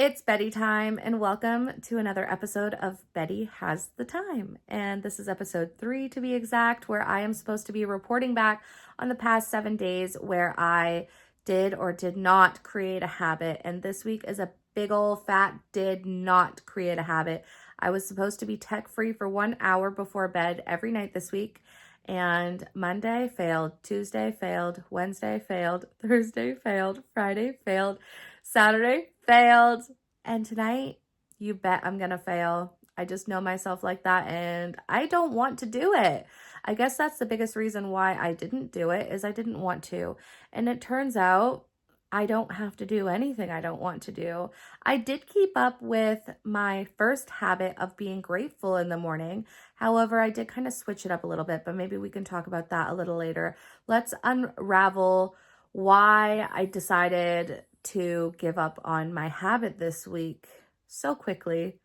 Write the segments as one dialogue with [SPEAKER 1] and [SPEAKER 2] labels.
[SPEAKER 1] It's Betty time, and welcome to another episode of Betty Has the Time. And this is episode 3 to be exact, where I am supposed to be reporting back on the past 7 days where I did or did not create a habit. And this week is a big old fat did not create a habit. I was supposed to be tech free for 1 hour before bed every night this week. And Monday failed, Tuesday failed, Wednesday failed, Thursday failed, Friday failed, Saturday failed, and tonight, you bet I'm gonna fail. I just know myself like that, and I don't want to do it. I guess that's the biggest reason why I didn't do it, is I didn't want to. And it turns out I don't have to do anything I don't want to do. I did keep up with my first habit of being grateful in the morning. However, I did kind of switch it up a little bit, but maybe we can talk about that a little later. Let's unravel why I decided to give up on my habit this week so quickly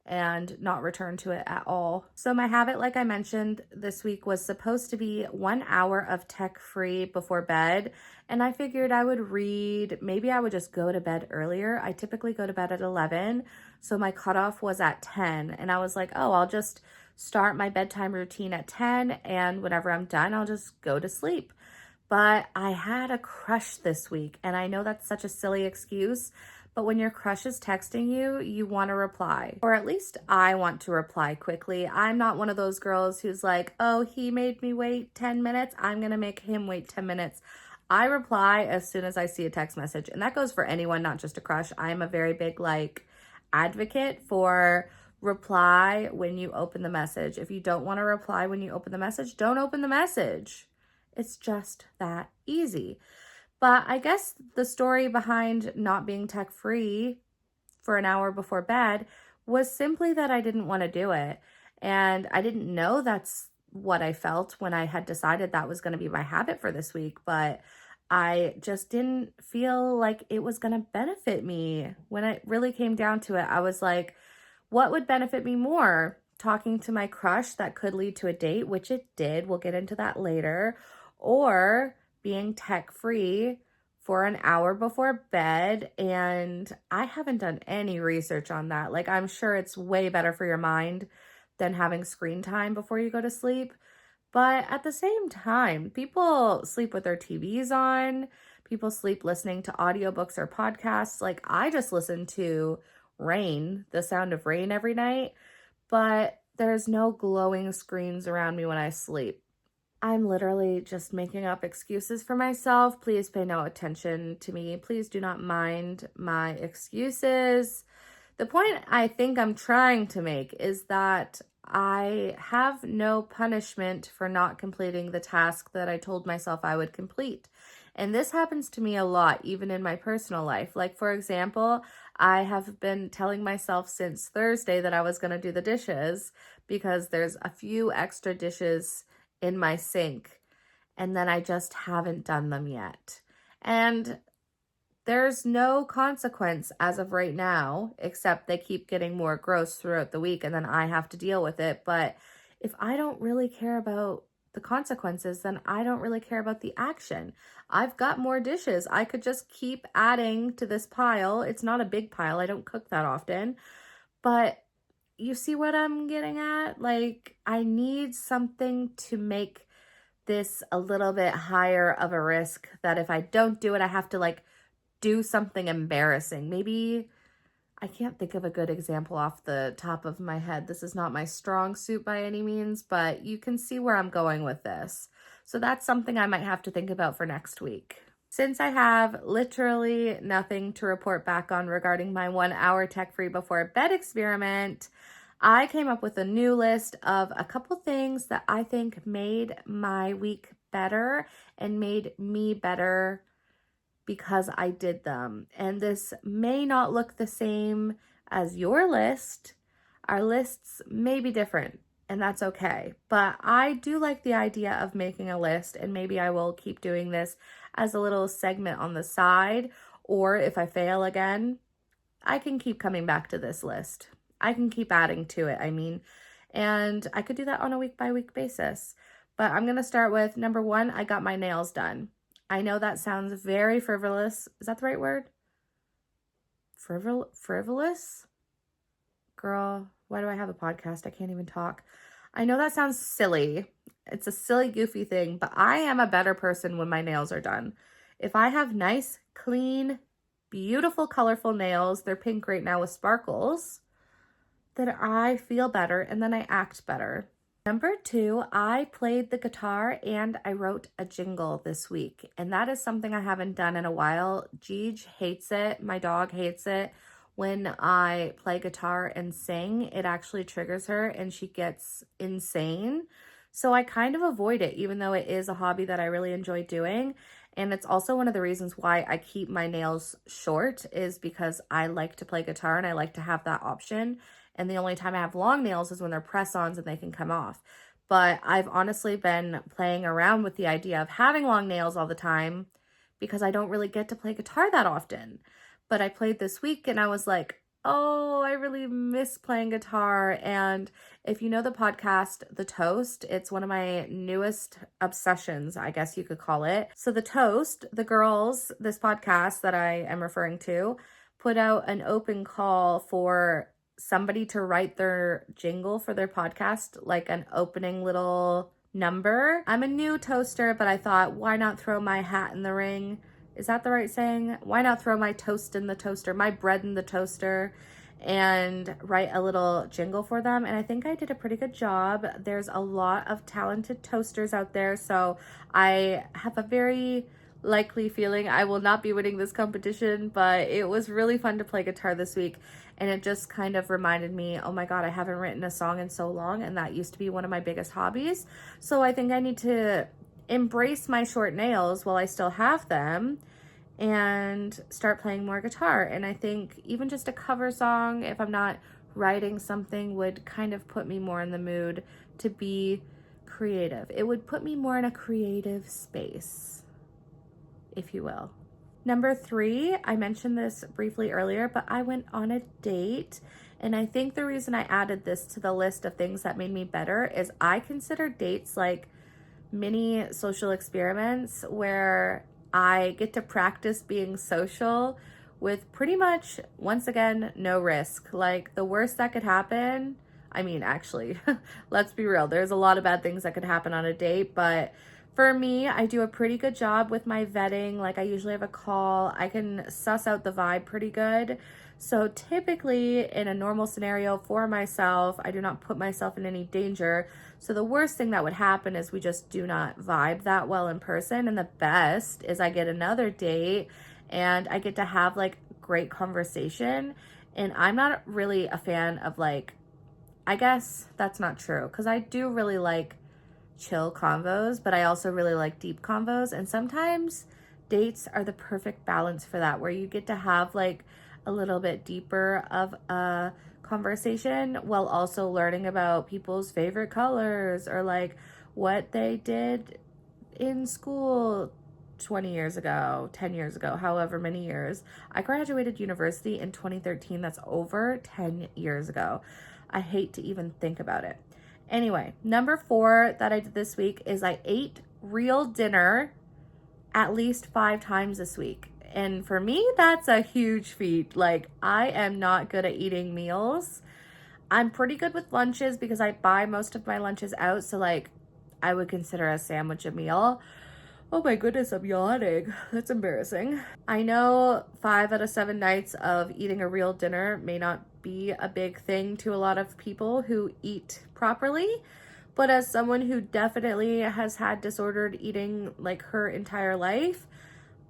[SPEAKER 1] and not return to it at all. So my habit, like I mentioned, this week was supposed to be 1 hour of tech free before bed. And I figured I would read, maybe I would just go to bed earlier. I typically go to bed at 11. So my cutoff was at 10. And I was like, oh, I'll just start my bedtime routine at 10. And whenever I'm done, I'll just go to sleep. But I had a crush this week, and I know that's such a silly excuse, but when your crush is texting you, you want to reply. Or at least I want to reply quickly. I'm not one of those girls who's like, oh, he made me wait 10 minutes. I'm going to make him wait 10 minutes. I reply as soon as I see a text message, and that goes for anyone, not just a crush. I'm a very big advocate for reply when you open the message. If you don't want to reply when you open the message, don't open the message. It's just that easy. But I guess the story behind not being tech free for an hour before bed was simply that I didn't want to do it. And I didn't know that's what I felt when I had decided that was going to be my habit for this week. But I just didn't feel like it was going to benefit me. When it really came down to it, I was like, what would benefit me more? Talking to my crush that could lead to a date, which it did. We'll get into that later. Or being tech free for an hour before bed. And I haven't done any research on that. I'm sure it's way better for your mind than having screen time before you go to sleep. But at the same time, people sleep with their TVs on. People sleep listening to audiobooks or podcasts. I just listen to rain, the sound of rain every night, but there's no glowing screens around me when I sleep. I'm literally just making up excuses for myself. Please pay no attention to me. Please do not mind my excuses. The point I think I'm trying to make is that I have no punishment for not completing the task that I told myself I would complete. And this happens to me a lot, even in my personal life. For example, I have been telling myself since Thursday that I was going to do the dishes because there's a few extra dishes in my sink, and then I just haven't done them yet. And there's no consequence as of right now, except they keep getting more gross throughout the week, and then I have to deal with it. But if I don't really care about the consequences, then I don't really care about the action. I've got more dishes. I could just keep adding to this pile. It's not a big pile. I don't cook that often, but you see what I'm getting at? I need something to make this a little bit higher of a risk that if I don't do it, I have to do something embarrassing. Maybe I can't think of a good example off the top of my head. This is not my strong suit by any means, but you can see where I'm going with this. So that's something I might have to think about for next week. Since I have literally nothing to report back on regarding my 1 hour tech-free before bed experiment, I came up with a new list of a couple things that I think made my week better and made me better because I did them. And this may not look the same as your list. Our lists may be different, and that's okay. But I do like the idea of making a list, and maybe I will keep doing this as a little segment on the side, or if I fail again, I can keep coming back to this list. I can keep adding to it, and I could do that on a week-by-week basis. But I'm going to start with number 1, I got my nails done. I know that sounds very frivolous. Is that the right word? frivolous? Girl, why do I have a podcast? I can't even talk. I know that sounds silly. It's a silly, goofy thing, but I am a better person when my nails are done. If I have nice, clean, beautiful, colorful nails, they're pink right now with sparkles, then I feel better and then I act better. Number 2, I played the guitar and I wrote a jingle this week. And that is something I haven't done in a while. Jeej hates it. My dog hates it. When I play guitar and sing, it actually triggers her and she gets insane. So I kind of avoid it, even though it is a hobby that I really enjoy doing. And it's also one of the reasons why I keep my nails short, is because I like to play guitar and I like to have that option. And the only time I have long nails is when they're press-ons and they can come off. But I've honestly been playing around with the idea of having long nails all the time because I don't really get to play guitar that often. But I played this week and I was like, oh, I really miss playing guitar. And if you know the podcast, The Toast, it's one of my newest obsessions, I guess you could call it. So The Toast, the girls, this podcast that I am referring to, put out an open call for somebody to write their jingle for their podcast, like an opening little number. I'm a new toaster, but I thought, why not throw my hat in the ring? Is that the right saying? Why not throw my toast in the toaster, my bread in the toaster, and write a little jingle for them? And I think I did a pretty good job. There's a lot of talented toasters out there, so I have a very likely feeling I will not be winning this competition, but it was really fun to play guitar this week. And it just kind of reminded me, oh my God, I haven't written a song in so long, and that used to be one of my biggest hobbies. So I think I need to embrace my short nails while I still have them and start playing more guitar. And I think even just a cover song, if I'm not writing something, would kind of put me more in the mood to be creative. It would put me more in a creative space, if you will. Number 3, I mentioned this briefly earlier, but I went on a date. And I think the reason I added this to the list of things that made me better is I consider dates like mini social experiments where I get to practice being social with pretty much, once again, no risk. Like, the worst that could happen, I mean, actually, let's be real, there's a lot of bad things that could happen on a date, but for me, I do a pretty good job with my vetting. Like, I usually have a call. I can suss out the vibe pretty good. So typically in a normal scenario for myself, I do not put myself in any danger. So the worst thing that would happen is we just do not vibe that well in person. And the best is I get another date and I get to have like great conversation. And I'm not really a fan of like, I guess that's not true, because I do really like chill convos, but I also really like deep convos. And sometimes dates are the perfect balance for that, where you get to have like a little bit deeper of a conversation while also learning about people's favorite colors or like what they did in school 20 years ago, 10 years ago, however many years. I graduated university in 2013. That's over 10 years ago. I hate to even think about it. Anyway, number 4 that I did this week is I ate real dinner at least 5 times this week. And for me, that's a huge feat. Like, I am not good at eating meals. I'm pretty good with lunches because I buy most of my lunches out. So like, I would consider a sandwich a meal. Oh my goodness, I'm yawning. That's embarrassing. I know 5 out of 7 nights of eating a real dinner may not be a big thing to a lot of people who eat properly, but as someone who definitely has had disordered eating like her entire life,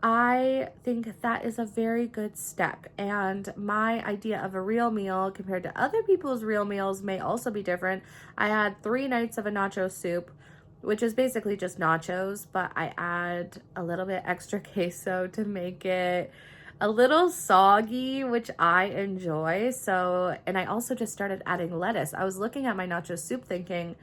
[SPEAKER 1] I think that is a very good step. And my idea of a real meal compared to other people's real meals may also be different. I had 3 nights of a nacho soup, which is basically just nachos, but I add a little bit extra queso to make it a little soggy, which I enjoy. So, and I also just started adding lettuce. I was looking at my nacho soup thinking,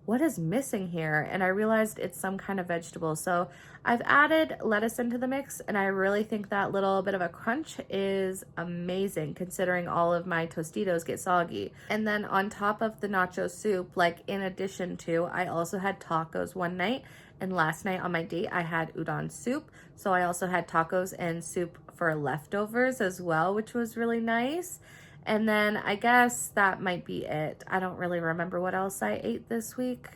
[SPEAKER 1] what is missing here? And I realized it's some kind of vegetable. So I've added lettuce into the mix, and I really think that little bit of a crunch is amazing considering all of my Tostitos get soggy. And then on top of the nacho soup, like in addition to, I also had tacos one night, And last night on my date, I had udon soup. So I also had tacos and soup for leftovers as well, which was really nice. And then I guess that might be it. I don't really remember what else I ate this week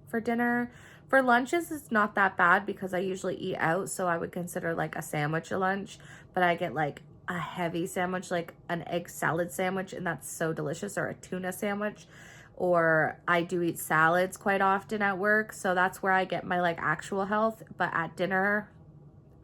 [SPEAKER 1] for dinner. For lunches, it's not that bad because I usually eat out, so I would consider like a sandwich a lunch, but I get like a heavy sandwich, like an egg salad sandwich, and that's so delicious, or a tuna sandwich. Or I do eat salads quite often at work, so that's where I get my like actual health. But at dinner,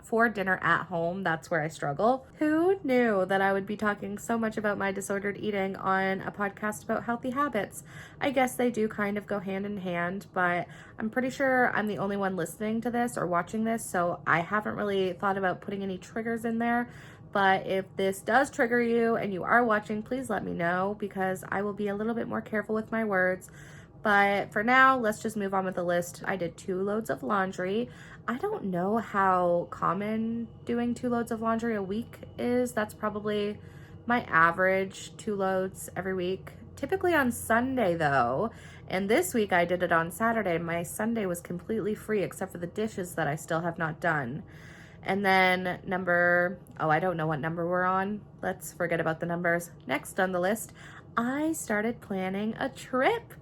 [SPEAKER 1] for dinner at home, that's where I struggle. Who knew that I would be talking so much about my disordered eating on a podcast about healthy habits? I guess they do kind of go hand in hand, but I'm pretty sure I'm the only one listening to this or watching this, so I haven't really thought about putting any triggers in there. But if this does trigger you and you are watching, please let me know, because I will be a little bit more careful with my words. But for now, let's just move on with the list. I did 2 loads of laundry. I don't know how common doing 2 loads of laundry a week is. That's probably my average, 2 loads every week. Typically on Sunday though, and this week I did it on Saturday. My Sunday was completely free except for the dishes that I still have not done. And then I don't know what number we're on. Let's forget about the numbers. Next on the list, I started planning a trip.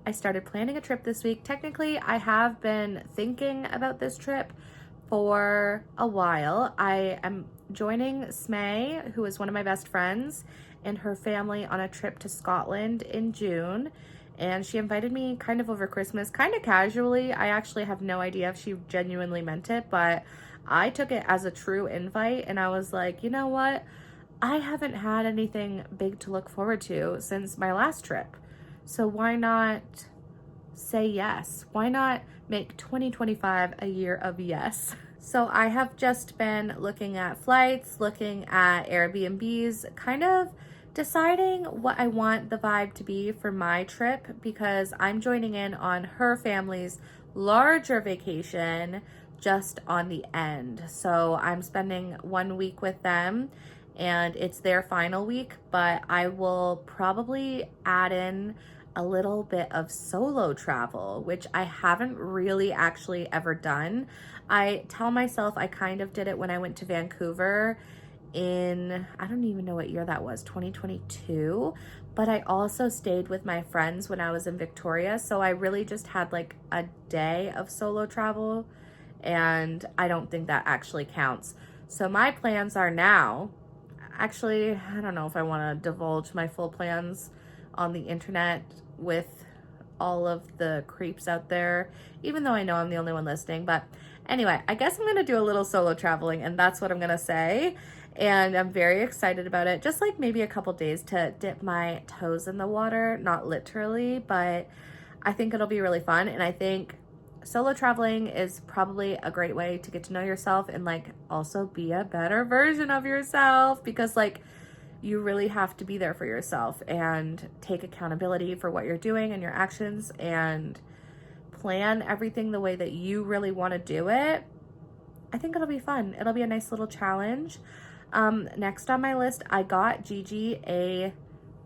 [SPEAKER 1] This week. Technically, I have been thinking about this trip for a while. I am joining Smay, who is one of my best friends, and her family on a trip to Scotland in June. And she invited me kind of over Christmas, kind of casually. I actually have no idea if she genuinely meant it, but I took it as a true invite, and I was like, you know what? I haven't had anything big to look forward to since my last trip. So why not say yes? Why not make 2025 a year of yes? So I have just been looking at flights, looking at Airbnbs, kind of deciding what I want the vibe to be for my trip, because I'm joining in on her family's larger vacation just on the end. So I'm spending 1 week with them, and it's their final week, but I will probably add in a little bit of solo travel, which I haven't really actually ever done. I tell myself I kind of did it when I went to Vancouver in, I don't even know what year that was, 2022, but I also stayed with my friends when I was in Victoria, so I really just had like a day of solo travel, and I don't think that actually counts. So my plans are now, actually, I don't know if I want to divulge my full plans on the internet with all of the creeps out there, even though I know I'm the only one listening. But anyway, I guess I'm going to do a little solo traveling, and that's what I'm going to say. And I'm very excited about it. Just like maybe a couple days to dip my toes in the water, not literally, but I think it'll be really fun. And I think solo traveling is probably a great way to get to know yourself and like also be a better version of yourself, because like you really have to be there for yourself and take accountability for what you're doing and your actions, and plan everything the way that you really want to do it. I think it'll be fun. It'll be a nice little challenge. Next on my list, I got Gigi a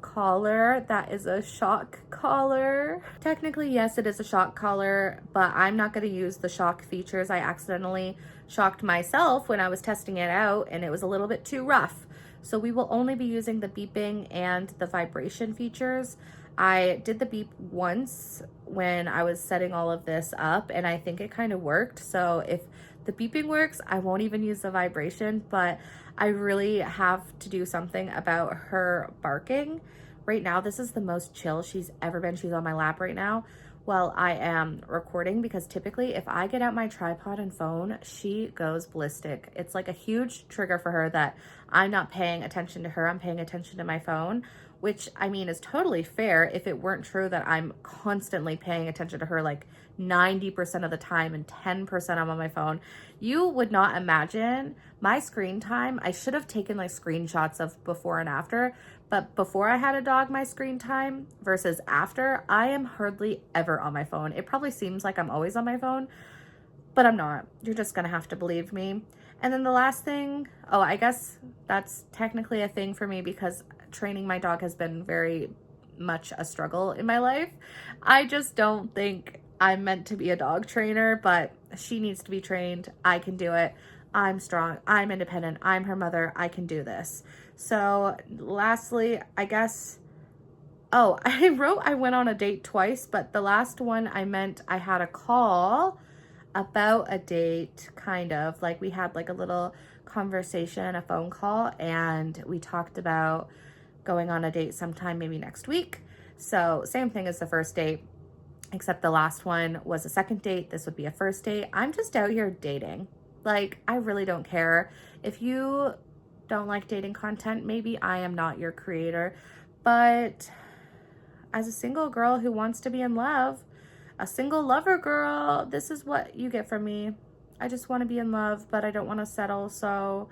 [SPEAKER 1] collar that is a shock collar. Technically, yes, it is a shock collar, but I'm not going to use the shock features. I accidentally shocked myself when I was testing it out, and it was a little bit too rough. So we will only be using the beeping and the vibration features. I did the beep once when I was setting all of this up, and I think it kind of worked. So if the beeping works, I won't even use the vibration, but I really have to do something about her barking. Right now, this is the most chill she's ever been. She's on my lap right now while I am recording, because typically if I get out my tripod and phone, she goes ballistic. It's like a huge trigger for her that I'm not paying attention to her, I'm paying attention to my phone, which I mean is totally fair if it weren't true that I'm constantly paying attention to her like 90% of the time and 10% I'm on my phone. You would not imagine my screen time. I should have taken like screenshots of before and after, but before I had a dog, my screen time versus after, I am hardly ever on my phone. It probably seems like I'm always on my phone, but I'm not. You're just gonna have to believe me. And then the last thing, I guess that's technically a thing for me because training my dog has been very much a struggle in my life. I just don't think I'm meant to be a dog trainer, but she needs to be trained. I can do it. I'm strong. I'm independent. I'm her mother. I can do this. So lastly, I guess, oh, I wrote I went on a date twice, but the last one I meant I had a call about a date, kind of. Like we had like a little conversation, a phone call, and we talked about going on a date sometime maybe next week. So same thing as the first date, except the last one was a second date. This would be a first date. I'm just out here dating. Like, I really don't care. If you don't like dating content, maybe I am not your creator. But as a single girl who wants to be in love, a single lover girl, this is what you get from me. I just want to be in love, but I don't want to settle. So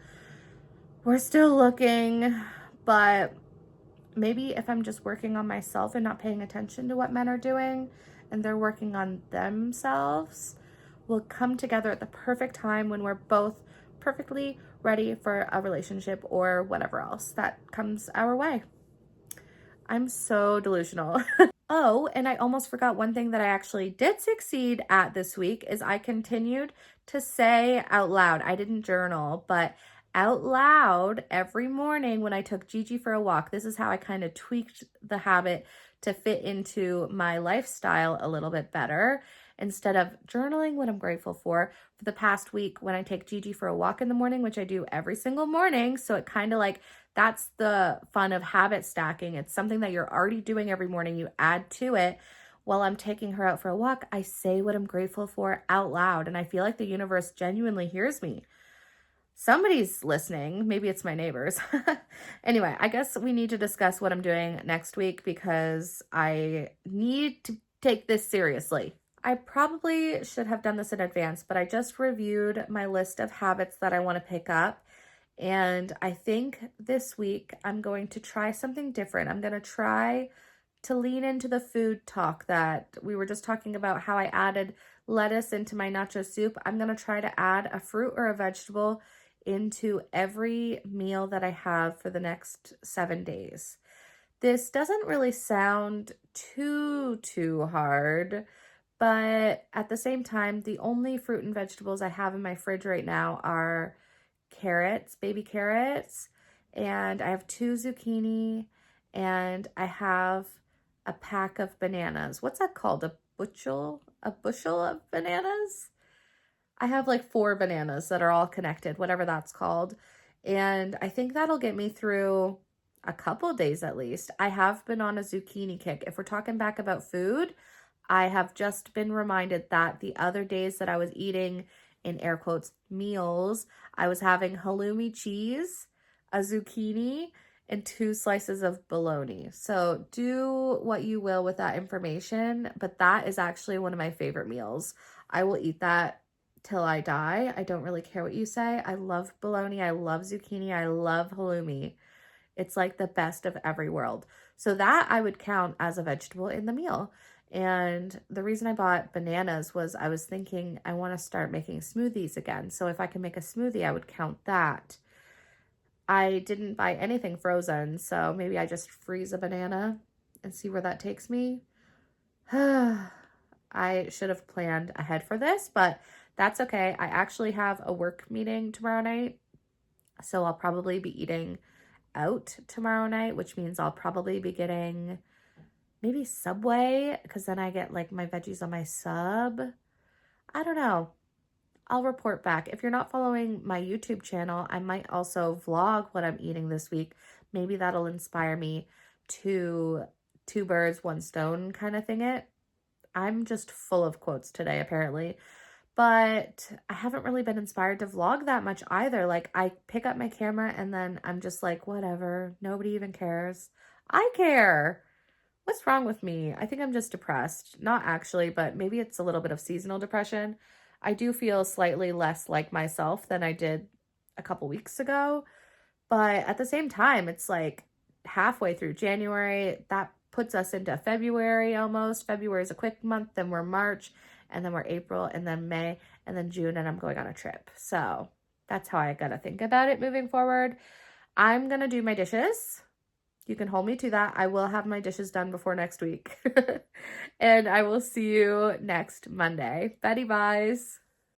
[SPEAKER 1] we're still looking, but maybe if I'm just working on myself and not paying attention to what men are doing and they're working on themselves, we'll come together at the perfect time when we're both perfectly ready for a relationship or whatever else that comes our way. I'm so delusional. Oh, and I almost forgot one thing that I actually did succeed at this week is I continued to say out loud. I didn't journal, but out loud every morning when I took Gigi for a walk. This is how I kind of tweaked the habit to fit into my lifestyle a little bit better. Instead of journaling what I'm grateful for the past week when I take Gigi for a walk in the morning, which I do every single morning. So it kind of like, that's the fun of habit stacking. It's something that you're already doing every morning. You add to it. While I'm taking her out for a walk, I say what I'm grateful for out loud. And I feel like the universe genuinely hears me. Somebody's listening. Maybe it's my neighbors. Anyway, I guess we need to discuss what I'm doing next week because I need to take this seriously. I probably should have done this in advance, but I just reviewed my list of habits that I want to pick up. And I think this week I'm going to try something different. I'm going to try to lean into the food talk that we were just talking about, how I added lettuce into my nacho soup. I'm going to try to add a fruit or a vegetable into every meal that I have for the next 7 days. This doesn't really sound too hard, but at the same time, the only fruit and vegetables I have in my fridge right now are carrots, baby carrots, and I have 2 zucchini, and I have a pack of bananas. What's that called? A bushel? A bushel of bananas? I have like 4 bananas that are all connected, whatever that's called. And I think that'll get me through a couple days at least. I have been on a zucchini kick. If we're talking back about food, I have just been reminded that the other days that I was eating, in air quotes, meals, I was having halloumi cheese, a zucchini, and 2 slices of bologna. So do what you will with that information, but that is actually one of my favorite meals. I will eat that till I die. I don't really care what you say. I love bologna. I love zucchini. I love halloumi. It's like the best of every world. So that I would count as a vegetable in the meal. And the reason I bought bananas was I was thinking I want to start making smoothies again. So if I can make a smoothie, I would count that. I didn't buy anything frozen, so maybe I just freeze a banana and see where that takes me. I should have planned ahead for this, but that's okay. I actually have a work meeting tomorrow night, so I'll probably be eating out tomorrow night, which means I'll probably be getting maybe Subway, because then I get like my veggies on my sub. I don't know. I'll report back. If you're not following my YouTube channel, I might also vlog what I'm eating this week. Maybe that'll inspire me to 2 birds, 1 stone kind of thing it. I'm just full of quotes today, apparently. But I haven't really been inspired to vlog that much either. Like, I pick up my camera and then I'm just like, whatever. Nobody even cares. I care. What's wrong with me? I think I'm just depressed. Not actually, but maybe it's a little bit of seasonal depression. I do feel slightly less like myself than I did a couple weeks ago. But at the same time, it's like halfway through January. That puts us into February almost. February is a quick month. Then we're March, and then we're April, and then May, and then June, and I'm going on a trip. So that's how I gotta think about it moving forward. I'm gonna do my dishes. You can hold me to that. I will have my dishes done before next week. And I will see you next Monday. Betty buys.